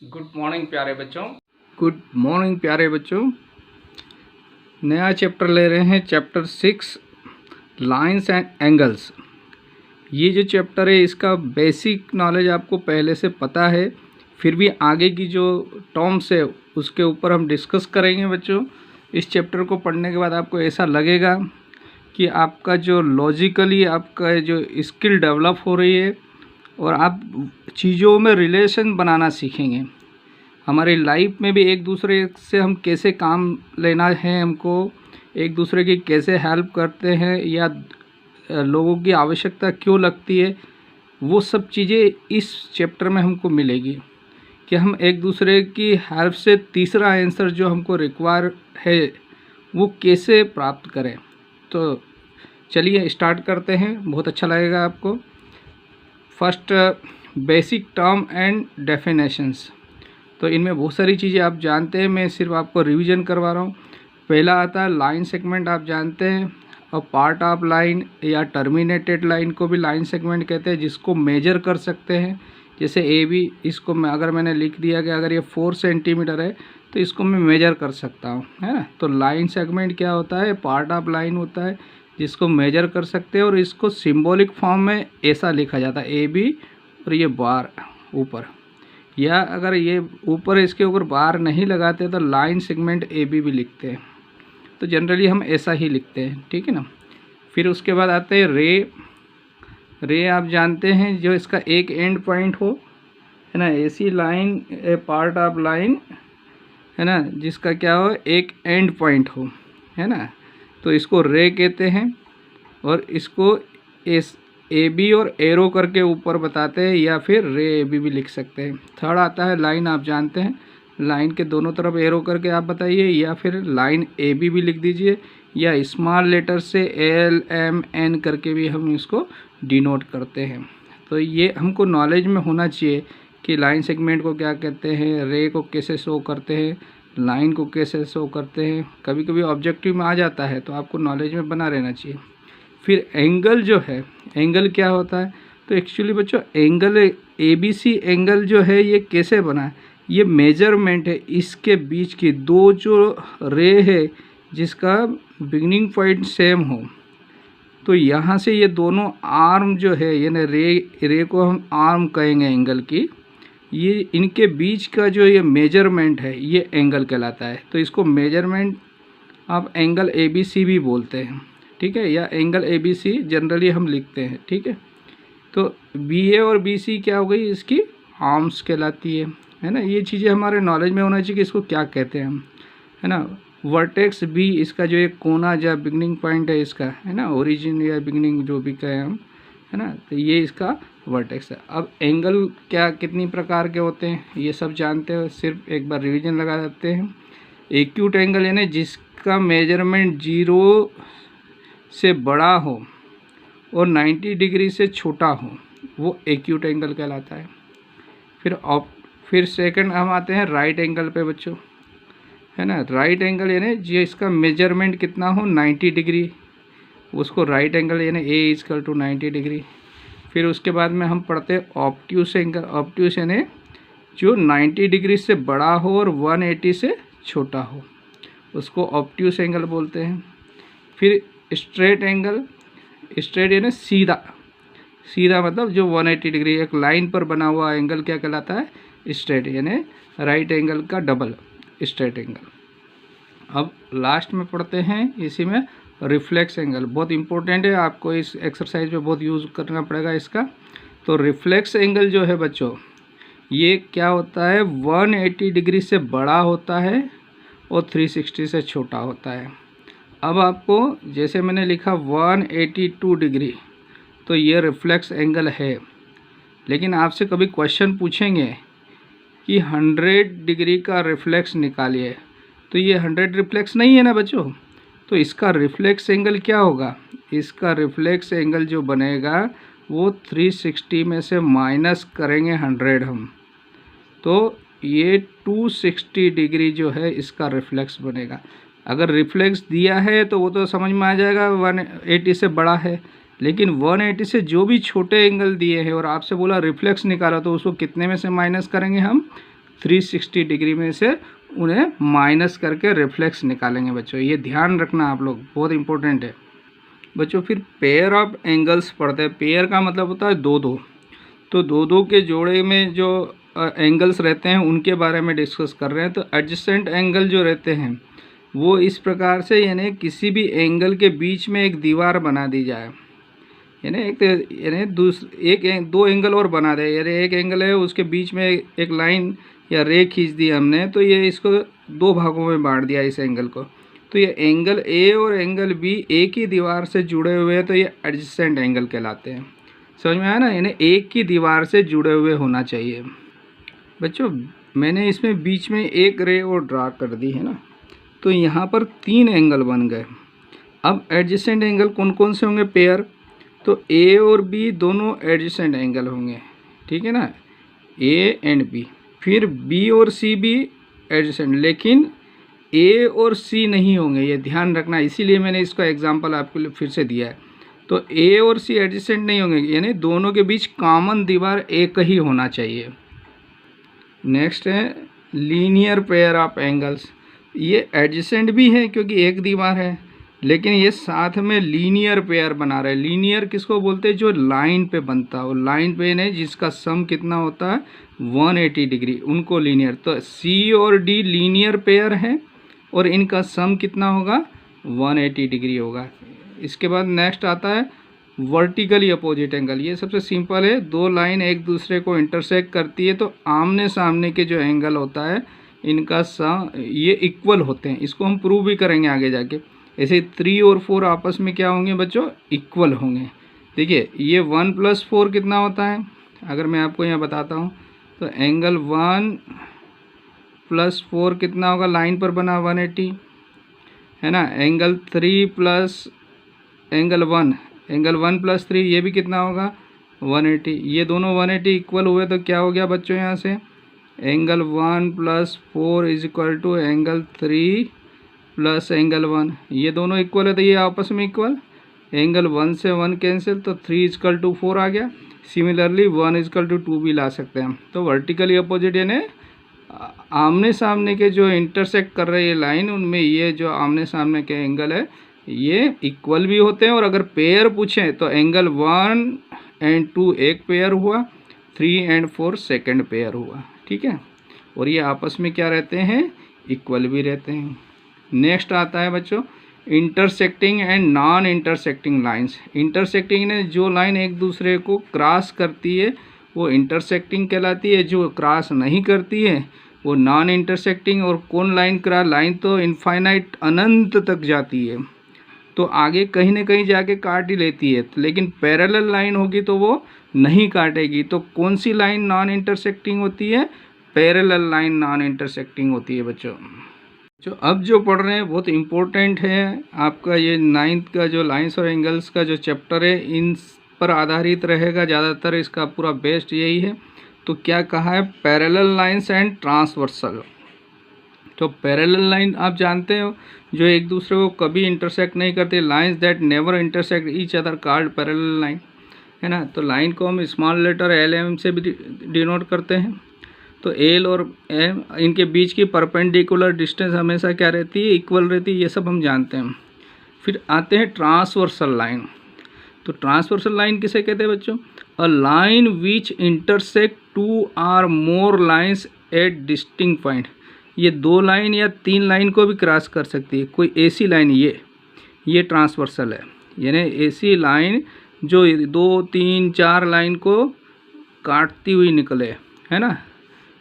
Good morning प्यारे बच्चों। Good morning प्यारे बच्चों। नया चैप्टर ले रहे हैं, चैप्टर 6 लाइंस एंड एंगल्स। ये जो चैप्टर है इसका बेसिक नॉलेज आपको पहले से पता है, फिर भी आगे की जो टर्म्स है उसके ऊपर हम डिस्कस करेंगे बच्चों। इस चैप्टर को पढ़ने के बाद आपको ऐसा लगेगा कि आपका जो लॉजिकली आपका जो स्किल डेवलप हो रही है और आप चीज़ों में रिलेशन बनाना सीखेंगे। हमारी लाइफ में भी एक दूसरे से हम कैसे काम लेना है, हमको एक दूसरे की कैसे हेल्प करते हैं या लोगों की आवश्यकता क्यों लगती है, वो सब चीज़ें इस चैप्टर में हमको मिलेगी कि हम एक दूसरे की हेल्प से तीसरा आंसर जो हमको रिक्वायर है वो कैसे प्राप्त करें। तो चलिए स्टार्ट करते हैं, बहुत अच्छा लगेगा आपको। First, basic term and definitions. तो इनमें बहुत सारी चीज़ें आप जानते हैं, मैं सिर्फ आपको रिवीजन करवा रहा हूँ। पहला आता है लाइन सेगमेंट, आप जानते हैं, और पार्ट ऑफ लाइन या टर्मिनेटेड लाइन को भी लाइन सेगमेंट कहते हैं, जिसको मेजर कर सकते हैं। जैसे ए बी, इसको मैं अगर मैंने लिख दिया कि अगर ये 4 सेंटीमीटर है तो इसको मैं मेजर कर सकता हूँ, है ना। तो लाइन सेगमेंट क्या होता है, पार्ट ऑफ लाइन होता है जिसको मेजर कर सकते हैं, और इसको सिम्बॉलिक फॉर्म में ऐसा लिखा जाता है ए बी और ये बार ऊपर, या अगर ये ऊपर इसके ऊपर बार नहीं लगाते तो लाइन सेगमेंट ए बी भी लिखते हैं। तो जनरली हम ऐसा ही लिखते हैं, ठीक है ना। फिर उसके बाद आते हैं रे आप जानते हैं, जो इसका एक एंड पॉइंट हो, है ना, ऐसी line A part of line, है ना, जिसका क्या हो एक एंड पॉइंट हो, है ना, तो इसको रे कहते हैं। और इसको इस ए बी और एरो करके ऊपर बताते हैं, या फिर रे ए बी भी लिख सकते हैं। थर्ड आता है लाइन, आप जानते हैं, लाइन के दोनों तरफ एरो करके आप बताइए, या फिर लाइन ए बी भी लिख दीजिए, या स्मॉल लेटर से एल एम एन करके भी हम इसको डिनोट करते हैं। तो ये हमको नॉलेज में होना चाहिए कि लाइन सेगमेंट को क्या कहते हैं, रे को कैसे शो करते हैं, लाइन को कैसे शो करते हैं। कभी कभी ऑब्जेक्टिव में आ जाता है तो आपको नॉलेज में बना रहना चाहिए। फिर एंगल जो है, एंगल क्या होता है, तो एक्चुअली बच्चों angle A B C angle जो है ये कैसे बना है, ये मेजरमेंट है इसके बीच की दो जो रे है जिसका बिगनिंग पॉइंट सेम हो। तो यहाँ से ये दोनों आर्म जो है, यानी रे को हम आर्म कहेंगे एंगल की, ये इनके बीच का जो ये मेजरमेंट है ये एंगल कहलाता है। तो इसको मेजरमेंट आप एंगल ए बी सी भी बोलते हैं, ठीक है, या angle A B C generally हम लिखते हैं, ठीक है। तो बी ए और बी सी क्या हो गई, इसकी आर्म्स कहलाती है ना। ये चीज़ें हमारे नॉलेज में होना चाहिए कि इसको क्या कहते हैं हम, है ना। वर्टेक्स बी, इसका जो एक कोना जो बिगनिंग पॉइंट है इसका, है ना, ओरिजिन या बिगनिंग जो भी कहें हम, है ना, तो ये इसका वर्टेक्स है। अब एंगल क्या कितनी प्रकार के होते हैं ये सब जानते हो, सिर्फ एक बार रिवीजन लगा देते हैं। एक्यूट एंगल यानी जिसका मेजरमेंट 0 से बड़ा हो और 90 डिग्री से छोटा हो, वो एक्यूट एंगल कहलाता है। फिर सेकंड हम आते हैं राइट एंगल पे बच्चों, है ना। राइट एंगल यानी जो इसका मेजरमेंट कितना हो 90 डिग्री, उसको राइट एंगल यानी ए इक्वल टू 90 डिग्री। फिर उसके बाद में हम पढ़ते हैं ऑब्ट्यूस एंगल। ऑब्ट्यूस यानी जो 90 डिग्री से बड़ा हो और 180 से छोटा हो, उसको ऑब्ट्यूस एंगल बोलते हैं। फिर स्ट्रेट एंगल, स्ट्रेट यानी सीधा, सीधा मतलब जो 180 डिग्री एक लाइन पर बना हुआ एंगल क्या कहलाता है, स्ट्रेट, यानी राइट एंगल का डबल स्ट्रेट एंगल। अब लास्ट में पढ़ते हैं इसी में रिफ्लेक्स एंगल, बहुत इंपॉर्टेंट है, आपको इस एक्सरसाइज में बहुत यूज़ करना पड़ेगा इसका। तो रिफ्लेक्स एंगल जो है बच्चों, ये क्या होता है, 180 डिग्री से बड़ा होता है और 360 से छोटा होता है। अब आपको जैसे मैंने लिखा 182 डिग्री, तो ये रिफ्लेक्स एंगल है। लेकिन आपसे कभी क्वेश्चन पूछेंगे कि 100 डिग्री का रिफ्लेक्स निकालिए, तो ये 100 रिफ्लेक्स नहीं है ना बच्चों। तो इसका रिफ्लेक्स एंगल क्या होगा, इसका रिफ्लेक्स एंगल जो बनेगा वो 360 में से माइनस करेंगे 100 हम, तो ये 260 डिग्री जो है इसका रिफ्लेक्स बनेगा। अगर रिफ्लेक्स दिया है तो वो तो समझ में आ जाएगा 180 से बड़ा है, लेकिन 180 से जो भी छोटे एंगल दिए हैं और आपसे बोला रिफ्लेक्स निकाला, तो उसको कितने में से माइनस करेंगे हम, 360 डिग्री में से उन्हें माइनस करके रिफ्लेक्स निकालेंगे बच्चों। ये ध्यान रखना आप लोग, बहुत इंपॉर्टेंट है बच्चों। फिर पेयर ऑफ एंगल्स पढ़ते हैं। पेयर का मतलब होता है दो दो, तो दो दो के जोड़े में जो एंगल्स रहते हैं उनके बारे में डिस्कस कर रहे हैं। तो एडजेसेंट एंगल जो रहते हैं वो इस प्रकार से, यानी किसी भी एंगल के बीच में एक दीवार बना दी जाए, यानी दो एंगल और बना दे, यानी एक एंगल है उसके बीच में एक लाइन या रे खींच दी हमने, तो ये इसको दो भागों में बांट दिया इस एंगल को। तो ये एंगल ए और एंगल बी एक ही दीवार से जुड़े हुए हैं, तो ये एडजेसेंट एंगल कहलाते हैं। समझ में आया ना, यानी एक ही दीवार से जुड़े हुए होना चाहिए बच्चों। मैंने इसमें बीच में एक रे और ड्रा कर दी है ना, तो यहाँ पर 3 एंगल बन गए। अब एडजेसेंट एंगल कौन कौन से होंगे? पेयर, तो ए और बी दोनों एडजेसेंट एंगल होंगे, ठीक है ना, ए एंड बी। फिर बी और सी भी एडजेसेंट, लेकिन ए और सी नहीं होंगे, ये ध्यान रखना, इसीलिए मैंने इसका एग्जांपल आपके लिए फिर से दिया है। तो ए और सी एडजेसेंट नहीं होंगे, यानी दोनों के बीच कॉमन दीवार एक ही होना चाहिए। नेक्स्ट है लीनियर पेयर ऑफ एंगल्स। ये एडजेसेंट भी है क्योंकि एक दीवार है, लेकिन ये साथ में लीनियर पेयर बना रहे हैं। लीनियर किसको बोलते हैं? जो लाइन पे बनता हो, लाइन पे नहीं, जिसका सम कितना होता है 180 डिग्री, उनको लीनियर। तो सी और डी लीनियर पेयर है और इनका सम कितना होगा? 180 डिग्री होगा। इसके बाद नेक्स्ट आता है वर्टिकली अपोजिट एंगल। ये सबसे सिंपल है, दो लाइन एक दूसरे को इंटरसेक्ट करती है, तो आमने सामने के जो एंगल होता है इनका सम ये इक्वल होते हैं। इसको हम प्रूव भी करेंगे आगे जाके। ऐसे 3 और 4 आपस में क्या होंगे बच्चों? इक्वल होंगे। देखिए ये 1 + 4 कितना होता है? अगर मैं आपको यहाँ बताता हूँ तो एंगल 1 + 4 कितना होगा? लाइन पर बना 180 है ना। एंगल 3 प्लस एंगल 1 + 3 ये भी कितना होगा? 180। ये दोनों 180 इक्वल हुए तो क्या हो गया बच्चों? यहाँ से एंगल 1 + 4 = एंगल 3 प्लस एंगल 1, ये दोनों इक्वल है तो ये आपस में इक्वल। एंगल 1 से 1 कैंसिल, तो 3 = 4 आ गया। सिमिलरली 1 = 2 भी ला सकते हैं। तो वर्टिकली अपोजिट यानी आमने सामने के जो इंटरसेक्ट कर रहे हैं लाइन, उनमें ये जो आमने सामने के एंगल है ये इक्वल भी होते हैं। और अगर पेयर पूछें तो एंगल 1 और 2 एक पेयर हुआ, 3 और 4 सेकंड पेयर हुआ, ठीक है। और ये आपस में क्या रहते हैं? इक्वल भी रहते हैं। नेक्स्ट आता है बच्चों intersecting and non intersecting lines. Intersecting ने जो लाइन एक दूसरे को क्रॉस करती है वो इंटरसेक्टिंग कहलाती है, जो क्रॉस नहीं करती है वो नॉन इंटरसेक्टिंग। और कौन लाइन लाइन तो इनफाइनाइट अनंत तक जाती है, तो आगे कहीं ना कहीं जाके काट ही लेती है, लेकिन पैरेलल लाइन होगी तो वो नहीं काटेगी। तो कौन सी लाइन नॉन इंटरसेक्टिंग होती है? पैरेलल लाइन नॉन इंटरसेक्टिंग होती है बच्चों। जो अब जो पढ़ रहे हैं बहुत इम्पोर्टेंट है आपका, ये 9th का जो लाइंस और एंगल्स का जो चैप्टर है इन पर आधारित रहेगा ज़्यादातर, इसका पूरा बेस्ट यही है। तो क्या कहा है? Parallel lines and transversal. तो पैरेलल लाइन आप जानते हो जो एक दूसरे को कभी इंटरसेक्ट नहीं करते, lines that never intersect each other called parallel line, है ना। तो लाइन को हम स्मॉल लेटर LM से भी डिनोट करते हैं। तो L और M इनके बीच की परपेंडिकुलर डिस्टेंस हमेशा क्या रहती है? इक्वल रहती है, ये सब हम जानते हैं। फिर आते हैं ट्रांसवर्सल लाइन। तो ट्रांसवर्सल लाइन किसे कहते हैं बच्चों? अ लाइन विच इंटरसेक्ट 2 और मोर लाइंस एट डिस्टिंक्ट पॉइंट। ये 2 लाइन या 3 लाइन को भी क्रॉस कर सकती है, कोई ऐसी लाइन, ये ट्रांसवर्सल है। यानी ऐसी लाइन जो 2, 3, 4 लाइन को काटती हुई निकले, है ना,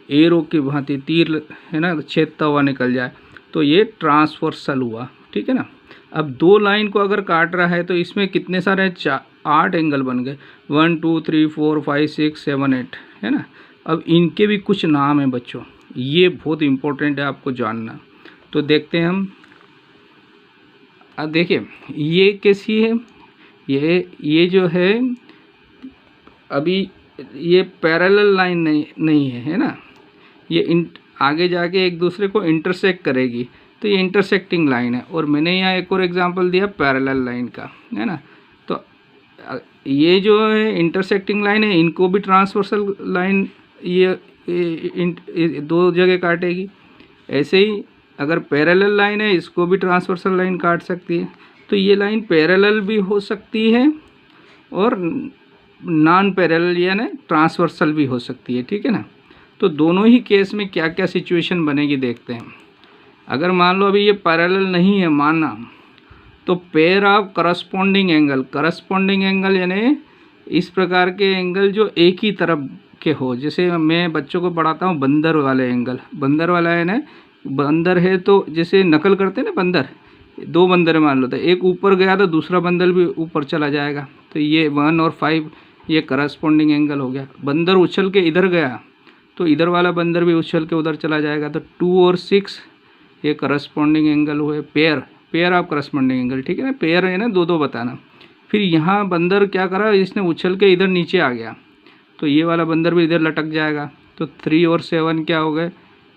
एरो की भांति तीर है ना छेदता हुआ निकल जाए, तो ये ट्रांसवर्सल हुआ, ठीक है ना। अब 2 लाइन को अगर काट रहा है तो इसमें कितने सारे 8 एंगल बन गए, 1 2 3 4 5 6 7 8, है ना। अब इनके भी कुछ नाम हैं बच्चों, ये बहुत इम्पोर्टेंट है आपको जानना। तो देखते हैं हम। अब देखिए ये कैसी है, ये जो है अभी ये पैरेलल लाइन नहीं है ना, ये आगे जाके एक दूसरे को इंटरसेक्ट करेगी, तो ये इंटरसेक्टिंग लाइन है। और मैंने यहाँ एक और एग्जांपल दिया पैरेलल लाइन का, है ना। तो ये जो है इंटरसेक्टिंग लाइन है, इनको भी ट्रांसवर्सल लाइन ये दो जगह काटेगी। ऐसे ही अगर पैरेलल लाइन है इसको भी ट्रांसवर्सल लाइन काट सकती है। तो ये लाइन पैरेलल भी हो सकती है और नॉन पैरेलल यानी ट्रांसवर्सल भी हो सकती है, ठीक है ना। तो दोनों ही केस में क्या क्या सिचुएशन बनेगी देखते हैं। अगर मान लो अभी ये पैरेलल नहीं है माना, तो पेयर ऑफ करस्पॉन्डिंग एंगल यानी इस प्रकार के एंगल जो एक ही तरफ के हो। जैसे मैं बच्चों को पढ़ाता हूँ बंदर वाले एंगल, बंदर वाला है ना, बंदर है तो जैसे नकल करते हैं ना बंदर, दो बंदर मान लो, तो एक ऊपर गया तो दूसरा बंदर भी ऊपर चला जाएगा। तो ये 1 और 5 ये करस्पॉन्डिंग एंगल हो गया। बंदर उछल के इधर गया तो इधर वाला बंदर भी उछल के उधर चला जाएगा। तो 2 और 6 ये करस्पॉन्डिंग एंगल हुए, पेयर ऑफ करस्पॉन्डिंग एंगल, ठीक है ना। पेयर है ना, दो बताना। फिर यहाँ बंदर क्या करा, इसने उछल के इधर नीचे आ गया तो ये वाला बंदर भी इधर लटक जाएगा। तो 3 और 7 क्या हो गए,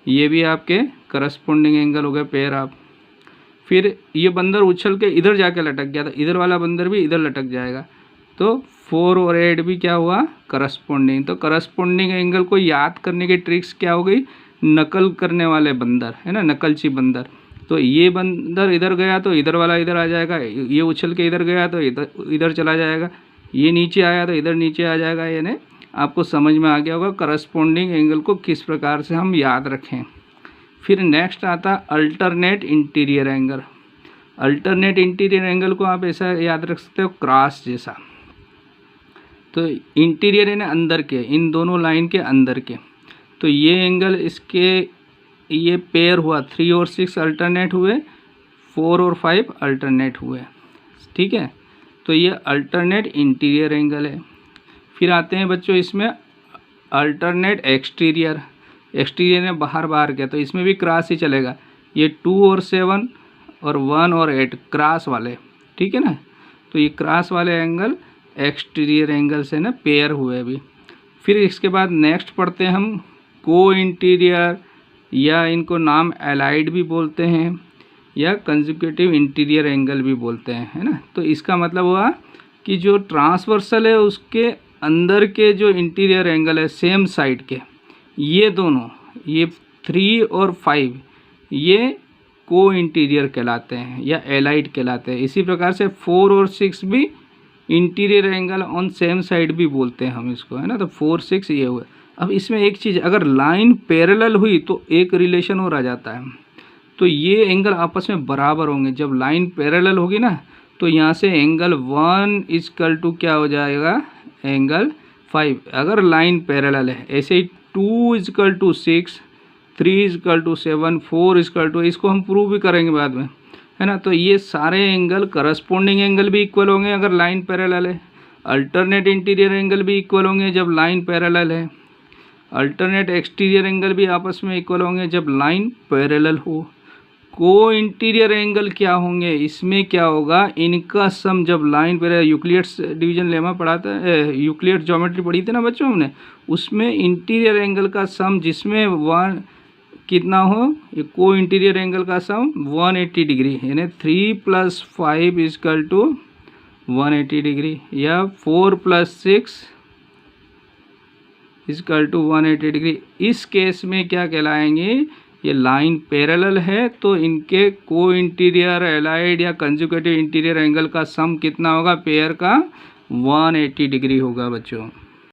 ये भी आपके करस्पॉन्डिंग एंगल हो गए पेयर ऑफ। फिर ये बंदर उछल के इधर जाके लटक गया तो इधर वाला बंदर भी इधर लटक जाएगा। तो 4 और 8 भी क्या हुआ, करस्पॉन्डिंग। तो करस्पॉन्डिंग एंगल को याद करने की ट्रिक्स क्या हो गई, नकल करने वाले बंदर है ना, नकलची बंदर। तो ये बंदर इधर गया तो इधर वाला इधर आ जाएगा, ये उछल के इधर गया तो इधर चला जाएगा, ये नीचे आया तो इधर नीचे आ जाएगा। यानी आपको समझ में आ गया होगा करस्पॉन्डिंग एंगल को किस प्रकार से हम याद रखें। फिर नेक्स्ट आता alternate interior angle. Alternate interior angle को आप ऐसा याद रख सकते हो क्रॉस जैसा। तो इंटीरियर है ना अंदर के, इन दोनों लाइन के अंदर के। तो ये एंगल इसके ये पेयर हुआ, 3 और 6 अल्टरनेट हुए, 4 और 5 अल्टरनेट हुए, ठीक है। तो ये अल्टरनेट इंटीरियर एंगल है। फिर आते हैं बच्चों इसमें अल्टरनेट एक्सटीरियर ने बाहर के, तो इसमें भी क्रॉस ही चलेगा। ये 2 और 7 और 1 और 8 क्रॉस वाले, ठीक है ना। तो ये क्रॉस वाले एंगल एक्सटीरियर एंगल से ना पेयर हुए अभी। फिर इसके बाद नेक्स्ट पढ़ते हैं हम को इंटीरियर, या इनको नाम एलाइड भी बोलते हैं या कंसेक्यूटिव इंटीरियर एंगल भी बोलते हैं, है ना। तो इसका मतलब हुआ कि जो ट्रांसवर्सल है उसके अंदर के जो इंटीरियर एंगल है सेम साइड के, ये दोनों, ये 3 और 5 ये को इंटीरियर कहलाते हैं या एलाइड कहलाते हैं। इसी प्रकार से 4 और 6 भी interior angle on same side भी बोलते हैं हम इसको, है ना। तो 4, 6 ये हुए। अब इसमें एक चीज़, अगर लाइन पैरेलल हुई तो एक रिलेशन और आ जाता है। तो ये एंगल आपस में बराबर होंगे। जब लाइन पैरेलल होगी ना तो यहाँ से एंगल 1 इक्वल टू क्या हो जाएगा, एंगल 5, अगर लाइन पैरेलल है। ऐसे ही 2 equal to 6, 3 equal to 7, 4 equal to, इसको हम प्रूव भी करेंगे बाद में, है ना। तो ये सारे एंगल करस्पॉन्डिंग एंगल भी इक्वल होंगे अगर लाइन पैरेलल है। अल्टरनेट इंटीरियर एंगल भी इक्वल होंगे जब लाइन पैरेलल है। अल्टरनेट एक्सटीरियर एंगल भी आपस में इक्वल होंगे जब लाइन पैरेलल हो। को इंटीरियर एंगल क्या होंगे, इसमें क्या होगा, इनका सम जब line parallel, Euclid's division lemma पढ़ाता है, यूक्लिड ज्योमेट्री पढ़ी थी ना बच्चों हमने, उसमें इंटीरियर एंगल का सम जिसमें 1 कितना हो, ये को इंटीरियर एंगल का सम 180 डिग्री, यानी 3 + 5 इक्वल टू 180 डिग्री, या 4 + 6 इक्वल टू 180 डिग्री। इस केस में क्या कहलाएंगे, ये लाइन पैरेलल है तो इनके को इंटीरियर, एलाइड या कंसेक्यूटिव इंटीरियर एंगल का सम कितना होगा पेयर का, 180 डिग्री होगा बच्चों।